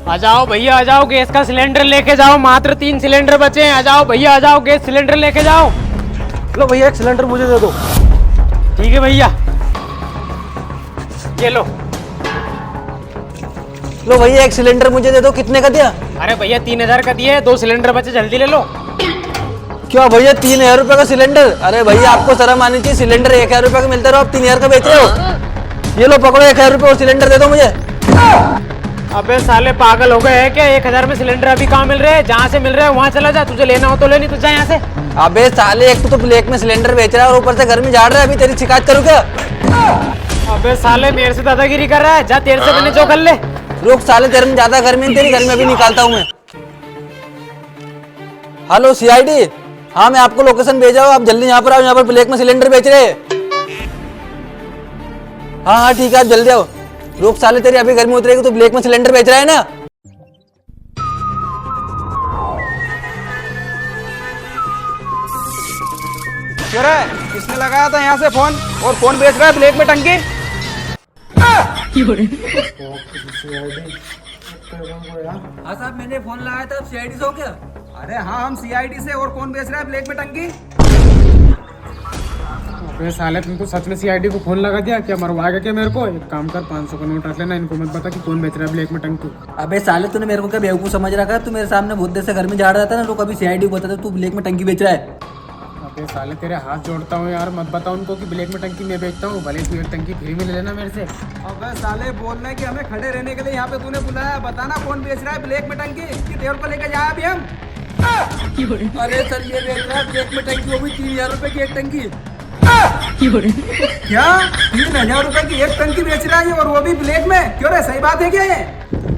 आ जाओ भैया आ जाओ, गैस का सिलेंडर लेके जाओ, मात्र 3 सिलेंडर बचे हैं। आ जाओ भैया आ जाओ, गैस सिलेंडर लेके जाओ। लो भैया, एक सिलेंडर मुझे दे दो। ठीक है भैया, ये लो। लो भैया, एक सिलेंडर मुझे दे दो। कितने का दिया? अरे भैया 3000 का दिए, 2 सिलेंडर बचे, जल्दी ले लो। क्यों भैया, 3000 रुपए का सिलेंडर? अरे भैया, आपको शर्म आनी चाहिए। सिलेंडर 1000 रुपए का मिलता रहो, आप 3000 का बेच रहे हो। ये लो पकड़ो, 1000 रुपए और सिलेंडर दे दो मुझे। अबे साले पागल हो गए हैं क्या? 1000 में सिलेंडर अभी कहाँ मिल रहे हैं? जहाँ से मिल रहे हैं वहाँ चला जा, तुझे लेना हो तो ले, नहीं तो जा यहाँ से। अबे साले, एक तो ब्लैक में सिलेंडर बेच रहा है और ऊपर से घर में झाड़ रहा है। अभी तेरी शिकायत करूँ क्या? अबे साले मेरे से दादागिरी कर रहा है, जा तेरे से मैंने जो कर ले। रुक साले, तेरे में ज्यादा घर में, तेरी घर में भी निकालता हूँ मैं। हेलो सीआईडी, हाँ मैं आपको लोकेशन भेजा हूँ, आप जल्दी यहाँ पर आओ। यहाँ पर ब्लैक में सिलेंडर बेच रहे हैं। हाँ हाँ ठीक है, आप जल्दी आओ। रुक साले, तेरी अभी घर में उतरेगी तो ब्लैक में सिलेंडर बेच रहा है ना। क्यों रे, किसने लगाया था यहाँ से फोन? और फोन बेच रहा है ब्लैक में टंकी? हाँ साहब, मैंने फोन लगाया था। आप सीआईडी से हो क्या? अरे हाँ, हम सीआईडी से। और कौन बेच रहा है ब्लैक में टंकी? अबे साले तुम तो सच में सीआईडी को फोन लगा दिया क्या? मरवाएगा क्या मेरे को? एक काम कर, 500 का नोट रख लेना, इनको मत बता कि कौन बेच रहा है ब्लैक में टंकी। अबे साले, तूने मेरे को क्या बेवकूफ समझ रखा है? तू मेरे सामने बहुत देर से घर में झाड़ रहा था ना, लोग अभी सीआईडी को बताते तू ब्लैक में टंकी बेच रहा है। अबे साले तेरे हाथ जोड़ता हूँ यार, मत बता उनको कि ब्लैक में टंकी मैं बेचता हूँ। भले तू एक टंकी फ्री में ले लेना मेरे से। अबे साले, बोलना है कि हमें खड़े रहने के लिए यहाँ पे तूने बुलाया। बताना कौन बेच रहा है ब्लैक में टंकी, कि देवर को लेकर जाए अभी हम। अरे सर, ये बेच रहा है ब्लैक में टंकी, वो भी 3000 रुपए की एक टंकी। क्या 3000 रुपए की एक टंकी बेच रहा है, और वो भी ब्लैक में? क्यों रे, सही बात है क्या ये?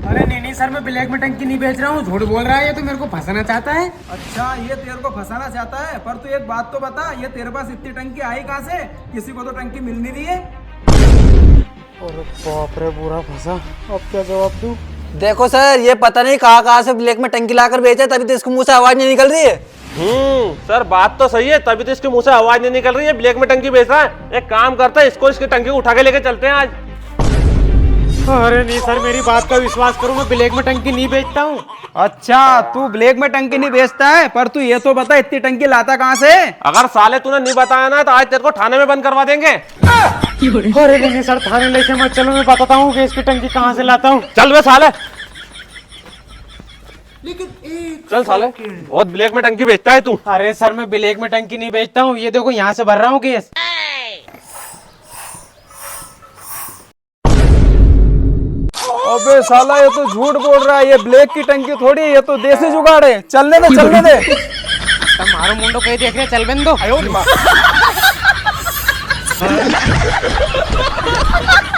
अरे नहीं सर, मैं ब्लैक में टंकी नहीं बेच रहा हूँ, झूठ बोल रहा है ये तो, मेरे को फंसाना चाहता है। अच्छा, ये तेरे को फंसाना चाहता है। पर तू एक बात तो बता, ये तेरे पास इतनी टंकी आई कहाँ से? किसी को तो टंकी मिल नहीं रही है। अरे बाप रे, पूरा फंसा। अब क्या जवाब दूं? देखो सर, ये पता नहीं कहाँ कहाँ से ब्लैक में टंकी लाकर बेचा, तभी तो इसको मुंह से आवाज नहीं निकल रही है। सर बात तो सही है, तभी तो इसके मुंह से आवाज नहीं निकल रही है। ब्लैक में टंकी बेच रहा है। एक काम करता है, इसको इसकी टंकी उठा के लेके चलते हैं आज। अरे नहीं सर, मेरी बात का विश्वास करो, मैं ब्लैक में टंकी नहीं बेचता हूँ। अच्छा, तू ब्लैक में टंकी नहीं बेचता है, पर तू ये तो बता, इतनी टंकी लाता कहाँ से? अगर साले तूने नहीं बताया ना तो आज तेरे को थाने में बंद करवा देंगे। अरे नहीं सर, थाने लेके मत चलो, मैं बताता हूँ कि इसकी टंकी कहाँ से लाता हूँ। चल बे साले, चल साले, बहुत ब्लैक में टंकी बेचता है तू। अरे सर, मैं ब्लैक में टंकी नहीं बेचता हूँ, ये देखो यहाँ से भर रहा हूँ गैस। अबे साला, ये तो झूठ बोल रहा है। ये ब्लैक की टंकी थोड़ी है, ये तो देसी जुगाड़ है। चलने दे, चलने दे। तुम्हारो मुंडो कहीं देख रहे, चल बंद दो।